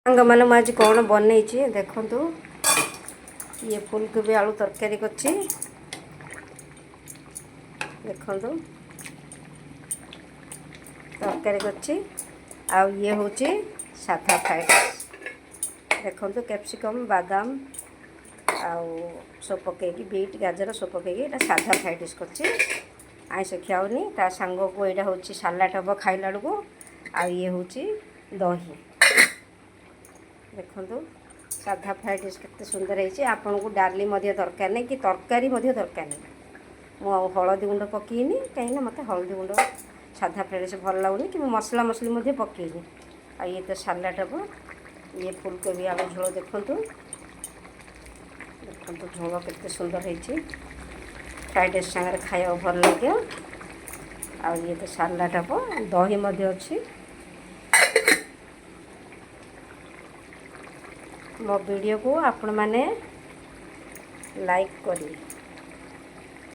ସାଙ୍ଗମାନେ ମୁଁ ଆଜି କ'ଣ ବନେଇଛି ଦେଖନ୍ତୁ। ଇଏ ଫୁଲକୋବି ଆଳୁ ତରକାରୀ କରିଛି ଦେଖନ୍ତୁ। ତରକାରୀ କରିଛି ଆଉ ଇଏ ହେଉଛି ସାଧା ଫ୍ରାଏଡ୍ ରାଇସ୍ ଦେଖନ୍ତୁ। କ୍ୟାପ୍ସିକମ୍ ବାଦାମ ଆଉ ସବୁ ପକାଇକି ବିଟ୍ ଗାଜର ସବୁ ପକାଇକି ଏଇଟା ସାଧା ଫ୍ରାଏଡ୍ ରାଇସ୍ କରିଛି। ଆଇଁଷ ଖିଆଉନି। ତା ସାଙ୍ଗକୁ ଏଇଟା ହେଉଛି ସାଲାଡ଼ ହେବ ଖାଇଲା ବେଳକୁ। ଆଉ ଇଏ ହେଉଛି ଦହି ଦେଖନ୍ତୁ। ସାଧା ଫ୍ରାଏଡ୍ ରାଇସ୍ କେତେ ସୁନ୍ଦର ହେଇଛି। ଆପଣଙ୍କୁ ଡାଲି ମଧ୍ୟ ଦରକାର ନାହିଁ କି ତରକାରୀ ମଧ୍ୟ ଦରକାର ନାହିଁ। ମୁଁ ଆଉ ହଳଦୀ ଗୁଣ୍ଡ ପକାଇନି କାହିଁକିନା ମୋତେ ହଳଦୀ ଗୁଣ୍ଡ ସାଧା ଫ୍ରାଏଡ୍ ରାଇସ୍ ଭଲ ଲାଗୁନି କି ମୁଁ ମସଲା ମସଲି ମଧ୍ୟ ପକାଇନି। ଆଉ ଇଏ ତ ସାଲାଡ଼ ହେବ। ଇଏ ଫୁଲକୋବି ଆଳୁ ଝୋଳ ଦେଖନ୍ତୁ। ଦେଖନ୍ତୁ ଝୋଳ କେତେ ସୁନ୍ଦର ହେଇଛି। ଫ୍ରାଏଡ୍ ରାଇସ୍ ସାଙ୍ଗରେ ଖାଇବାକୁ ଭଲ ଲାଗିବ। ଆଉ ଇଏ ତ ସାଲାଡ଼ ହେବ। ଦହି ମଧ୍ୟ ଅଛି। ମୋ ଭିଡ଼ିଓକୁ ଆପଣମାନେ ଲାଇକ୍ କରିବେ।